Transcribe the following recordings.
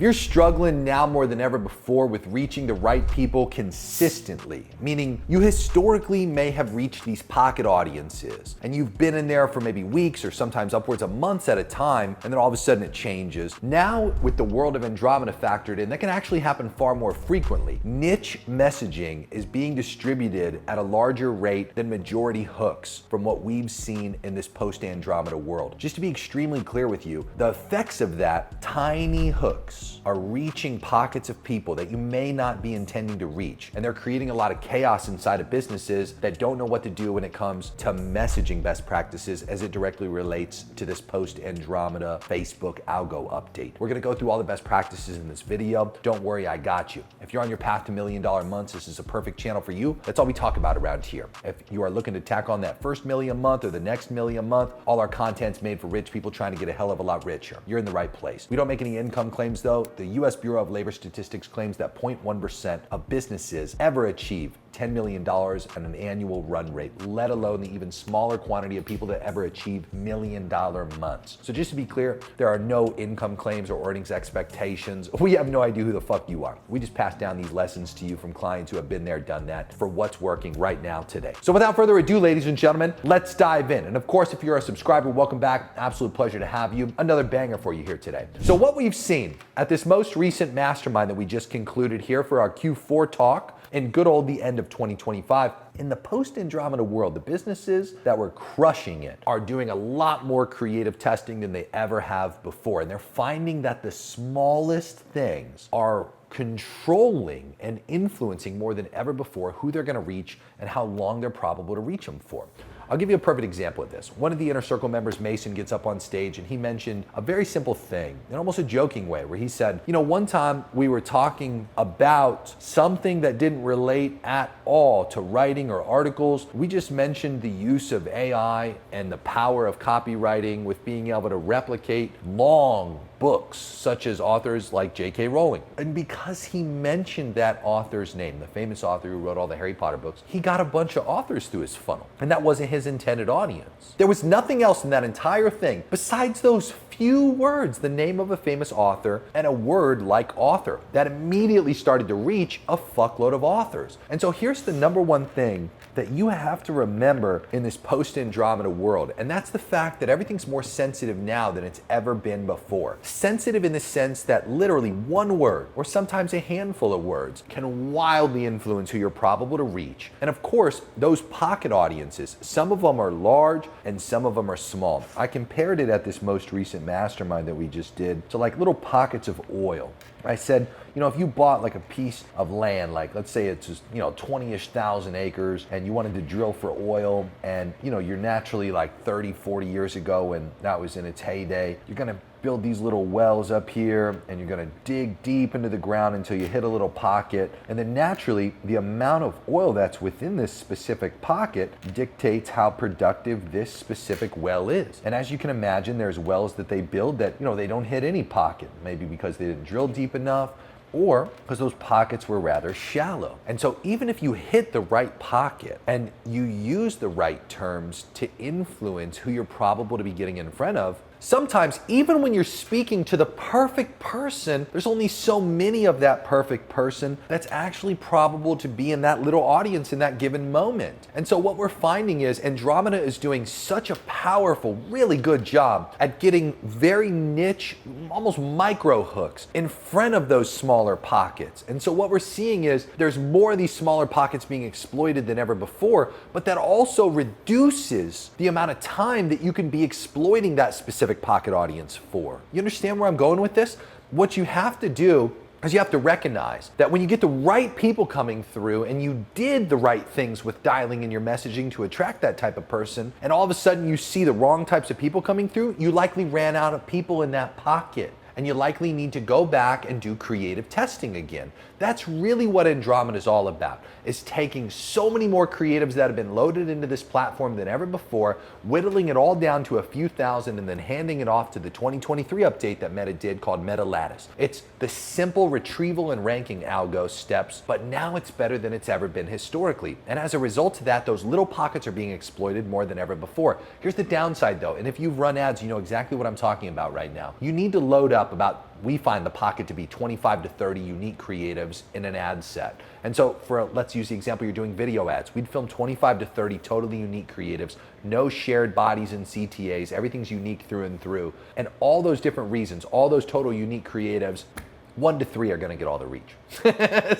If you're struggling now more than ever before with reaching the right people consistently, meaning you historically may have reached these pocket audiences and you've been in there for maybe weeks or sometimes upwards of months at a time, and then all of a sudden it changes. Now, with the world of Andromeda factored in, that can actually happen far more frequently. Niche messaging is being distributed at a larger rate than majority hooks from what we've seen in this post-Andromeda world. Just to be extremely clear with you, the effects of that, tiny hooks are reaching pockets of people that you may not be intending to reach. And they're creating a lot of chaos inside of businesses that don't know what to do when it comes to messaging best practices as it directly relates to this post-Andromeda Facebook algo update. We're gonna go through all the best practices in this video. Don't worry, I got you. If you're on your path to $1 million months, this is a perfect channel for you. That's all we talk about around here. If you are looking to tack on that first $1 million month or the next $1 million month, all our content's made for rich people trying to get a hell of a lot richer. You're in the right place. We don't make any income claims though. The US Bureau of Labor Statistics claims that 0.1% of businesses ever achieve $10 million at an annual run rate, let alone the even smaller quantity of people that ever achieve $1 million months. So just to be clear, there are no income claims or earnings expectations. We have no idea who the fuck you are. We just pass down these lessons to you from clients who have been there, done that for what's working right now today. So without further ado, ladies and gentlemen, let's dive in. And of course, if you're a subscriber, welcome back. Absolute pleasure to have you. Another banger for you here today. So what we've seen at this most recent mastermind that we just concluded here for our Q4 talk, in good old the end of 2025, in the post-Andromeda world, the businesses that were crushing it are doing a lot more creative testing than they ever have before. And they're finding that the smallest things are controlling and influencing more than ever before who they're gonna reach and how long they're probable to reach them for. I'll give you a perfect example of this. One of the Inner Circle members, Mason, gets up on stage and he mentioned a very simple thing, in almost a joking way, where he said, you know, one time we were talking about something that didn't relate at all to writing or articles. We just mentioned the use of AI and the power of copywriting with being able to replicate long books, such as authors like J.K. Rowling. And because he mentioned that author's name, the famous author who wrote all the Harry Potter books, he got a bunch of authors through his funnel. And that wasn't his intended audience. There was nothing else in that entire thing besides those few words, the name of a famous author and a word like author, that immediately started to reach a fuckload of authors. And so here's the number one thing that you have to remember in this post-Andromeda world, and that's the fact that everything's more sensitive now than it's ever been before. Sensitive in the sense that literally one word, or sometimes a handful of words, can wildly influence who you're probable to reach. And of course, those pocket audiences, some of them are large and some of them are small. I compared it at this most recent mastermind that we just did to like little pockets of oil. I said, you know, if you bought like a piece of land, like let's say it's just, 20-ish thousand acres, and you wanted to drill for oil, and you're naturally like 30, 40 years ago when that was in its heyday, you're gonna build these little wells up here and you're gonna dig deep into the ground until you hit a little pocket. And then naturally, the amount of oil that's within this specific pocket dictates how productive this specific well is. And as you can imagine, there's wells that they build that, they don't hit any pocket, maybe because they didn't drill deep enough, or because those pockets were rather shallow. And so even if you hit the right pocket and you use the right terms to influence who you're probable to be getting in front of, sometimes even when you're speaking to the perfect person, there's only so many of that perfect person that's actually probable to be in that little audience in that given moment. And so what we're finding is Andromeda is doing such a powerful, really good job at getting very niche, almost micro hooks in front of those smaller pockets. And so what we're seeing is there's more of these smaller pockets being exploited than ever before, but that also reduces the amount of time that you can be exploiting that specific pocket audience for. You understand where I'm going with this? What you have to do is you have to recognize that when you get the right people coming through and you did the right things with dialing in your messaging to attract that type of person, and all of a sudden you see the wrong types of people coming through, you likely ran out of people in that pocket. And you likely need to go back and do creative testing again. That's really what Andromeda is all about, is taking so many more creatives that have been loaded into this platform than ever before, whittling it all down to a few thousand, and then handing it off to the 2023 update that Meta did called Meta Lattice. It's the simple retrieval and ranking algo steps, but now it's better than it's ever been historically. And as a result of that, those little pockets are being exploited more than ever before. Here's the downside though, and if you've run ads, you know exactly what I'm talking about right now. You need to load up up about, we find the pocket to be 25 to 30 unique creatives in an ad set. And so let's use the example, you're doing video ads. We'd film 25 to 30 totally unique creatives, no shared bodies and CTAs, everything's unique through and through. And all those different reasons, all those total unique creatives, 1 to 3 are gonna get all the reach.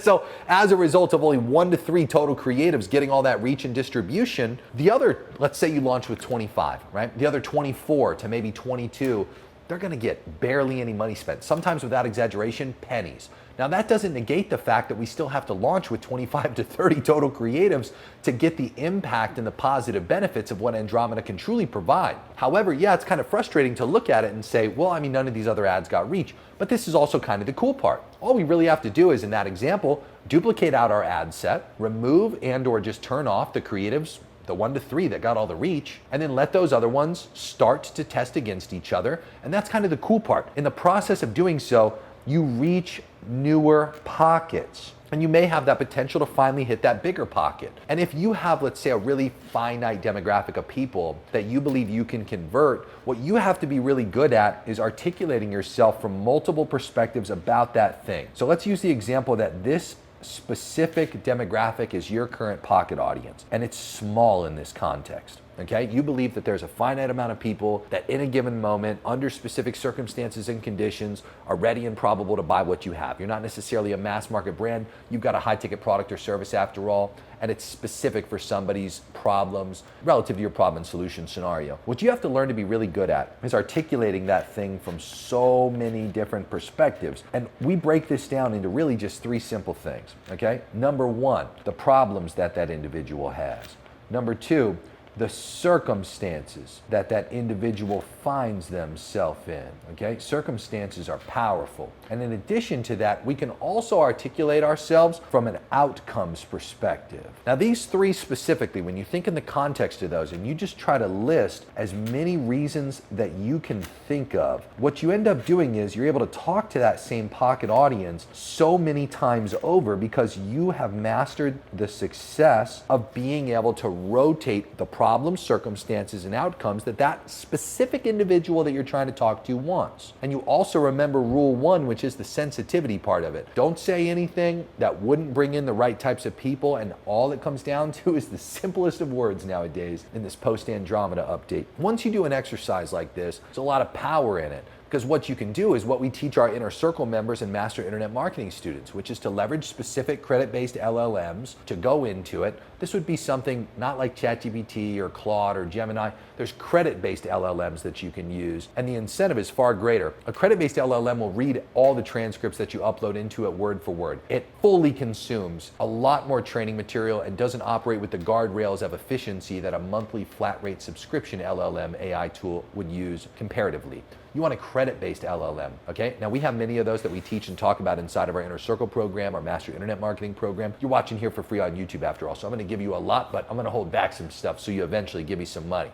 So as a result of only 1 to 3 total creatives getting all that reach and distribution, the other, let's say you launch with 25, right? The other 24 to maybe 22, they're gonna get barely any money spent. Sometimes, without exaggeration, pennies. Now that doesn't negate the fact that we still have to launch with 25 to 30 total creatives to get the impact and the positive benefits of what Andromeda can truly provide. However, yeah, it's kind of frustrating to look at it and say, well, I mean, none of these other ads got reach, but this is also kind of the cool part. All we really have to do is, in that example, duplicate out our ad set, remove and or just turn off the creatives, the 1 to 3 that got all the reach, and then let those other ones start to test against each other. And that's kind of the cool part. In the process of doing so, you reach newer pockets, and you may have that potential to finally hit that bigger pocket. And if you have, let's say, a really finite demographic of people that you believe you can convert, what you have to be really good at is articulating yourself from multiple perspectives about that thing. So let's use the example that this specific demographic is your current pocket audience, and it's small in this context. Okay, you believe that there's a finite amount of people that in a given moment, under specific circumstances and conditions, are ready and probable to buy what you have. You're not necessarily a mass market brand, you've got a high ticket product or service after all, and it's specific for somebody's problems relative to your problem and solution scenario. What you have to learn to be really good at is articulating that thing from so many different perspectives. And we break this down into really just 3 simple things, okay? Number 1, the problems that that individual has. Number 2, the circumstances that that individual finds themselves in, okay? Circumstances are powerful. And in addition to that, we can also articulate ourselves from an outcomes perspective. Now, these 3 specifically, when you think in the context of those and you just try to list as many reasons that you can think of, what you end up doing is you're able to talk to that same pocket audience so many times over because you have mastered the success of being able to rotate the problems, circumstances, and outcomes that that specific individual that you're trying to talk to wants. And you also remember rule 1, which is the sensitivity part of it. Don't say anything that wouldn't bring in the right types of people, and all it comes down to is the simplest of words nowadays in this post-Andromeda update. Once you do an exercise like this, there's a lot of power in it. Because what you can do is what we teach our Inner Circle members and Master Internet Marketing students, which is to leverage specific credit-based LLMs to go into it. This would be something not like ChatGPT or Claude or Gemini. There's credit-based LLMs that you can use, and the incentive is far greater. A credit-based LLM will read all the transcripts that you upload into it word for word. It fully consumes a lot more training material and doesn't operate with the guardrails of efficiency that a monthly flat rate subscription LLM AI tool would use comparatively. You want a credit-based LLM, okay? Now, we have many of those that we teach and talk about inside of our Inner Circle program, our Master Internet Marketing program. You're watching here for free on YouTube after all, so I'm gonna give you a lot, but I'm gonna hold back some stuff so you eventually give me some money.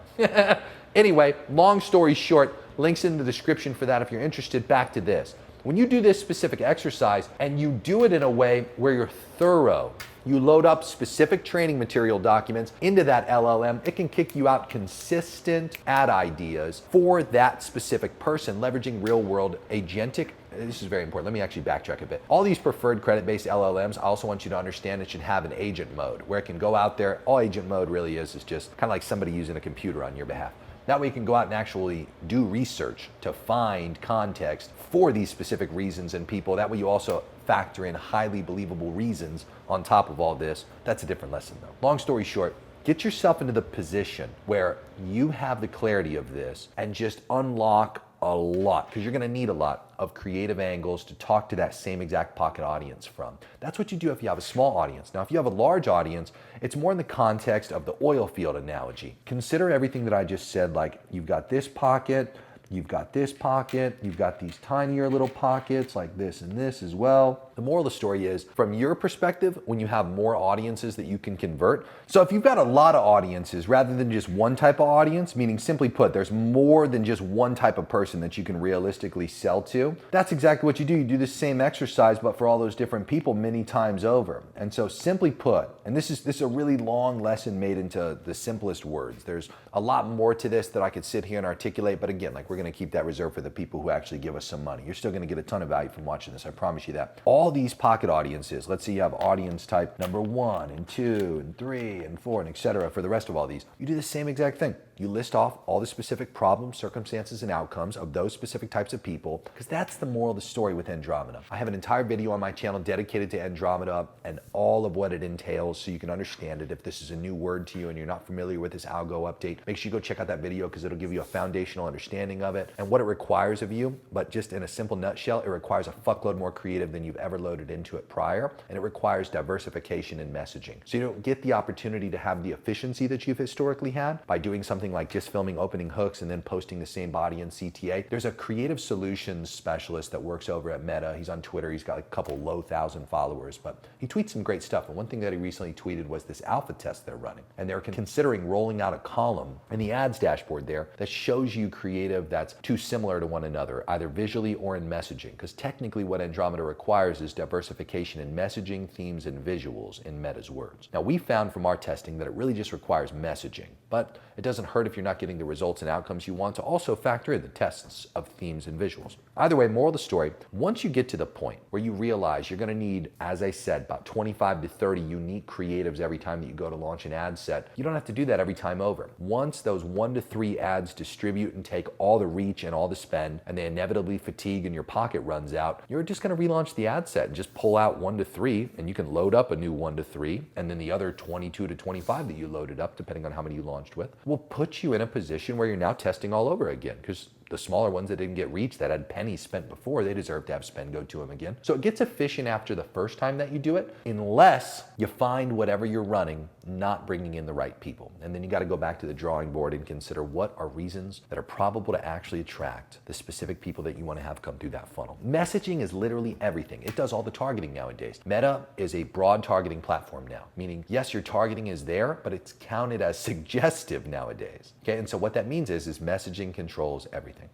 Anyway, long story short, links in the description for that if you're interested. Back to this. When you do this specific exercise and you do it in a way where you're thorough, you load up specific training material documents into that LLM, it can kick you out consistent ad ideas for that specific person, leveraging real-world agentic. This is very important. Let me actually backtrack a bit. All these preferred credit-based LLMs, I also want you to understand it should have an agent mode where it can go out there. All agent mode really is just kind of like somebody using a computer on your behalf. That way you can go out and actually do research to find context for these specific reasons and people. That way you also factor in highly believable reasons on top of all this. That's a different lesson though. Long story short, get yourself into the position where you have the clarity of this and just unlock a lot, because you're going to need a lot of creative angles to talk to that same exact pocket audience from. That's what you do if you have a small audience. Now, if you have a large audience, it's more in the context of the oil field analogy. Consider everything that I just said, like you've got this pocket, you've got this pocket, you've got these tinier little pockets like this and this as well. The moral of the story is, from your perspective, when you have more audiences that you can convert, so if you've got a lot of audiences rather than just one type of audience, meaning simply put, there's more than just one type of person that you can realistically sell to, that's exactly what you do. You do the same exercise, but for all those different people many times over. And so simply put, and this is a really long lesson made into the simplest words. There's a lot more to this that I could sit here and articulate, but again, like we're we're gonna keep that reserved for the people who actually give us some money. You're still gonna get a ton of value from watching this, I promise you that. All these pocket audiences, let's say you have audience type number 1 and 2 and 3 and 4 and etc. for the rest of all these, you do the same exact thing. You list off all the specific problems, circumstances, and outcomes of those specific types of people, because that's the moral of the story with Andromeda. I have an entire video on my channel dedicated to Andromeda and all of what it entails so you can understand it. If this is a new word to you and you're not familiar with this algo update, make sure you go check out that video because it'll give you a foundational understanding of it and what it requires of you. But just in a simple nutshell, it requires a fuckload more creative than you've ever loaded into it prior, and it requires diversification in messaging. So you don't get the opportunity to have the efficiency that you've historically had by doing something like just filming opening hooks and then posting the same body in CTA. There's a creative solutions specialist that works over at Meta. He's on Twitter. He's got like a couple low thousand followers, but he tweets some great stuff. And one thing that he recently tweeted was this alpha test they're running. And they're considering rolling out a column in the ads dashboard there that shows you creative that's too similar to one another, either visually or in messaging. Because technically what Andromeda requires is diversification in messaging, themes, and visuals in Meta's words. Now we found from our testing that it really just requires messaging, but it doesn't hurt if you're not getting the results and outcomes you want to also factor in the tests of themes and visuals. Either way, moral of the story, once you get to the point where you realize you're gonna need, as I said, about 25 to 30 unique creatives every time that you go to launch an ad set, you don't have to do that every time over. Once those 1 to 3 ads distribute and take all the reach and all the spend, and they inevitably fatigue and your pocket runs out, you're just gonna relaunch the ad set and just pull out 1 to 3, and you can load up a new 1 to 3, and then the other 22 to 25 that you loaded up, depending on how many you launched with, will put you in a position where you're now testing all over again, because the smaller ones that didn't get reached, that had pennies spent before, they deserve to have spend go to them again. So it gets efficient after the first time that you do it, unless you find whatever you're running not bringing in the right people. And then you got to go back to the drawing board and consider what are reasons that are probable to actually attract the specific people that you want to have come through that funnel. Messaging is literally everything. It does all the targeting nowadays. Meta is a broad targeting platform now, meaning yes, your targeting is there, but it's counted as suggestive nowadays. Okay, and so what that means is messaging controls everything.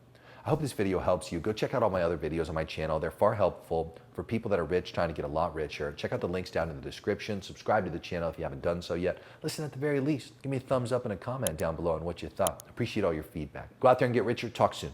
I hope this video helps you. Go check out all my other videos on my channel. They're far helpful for people that are rich trying to get a lot richer. Check out the links down in the description. Subscribe to the channel if you haven't done so yet. Listen, at the very least, give me a thumbs up and a comment down below on what you thought. Appreciate all your feedback. Go out there and get richer. Talk soon.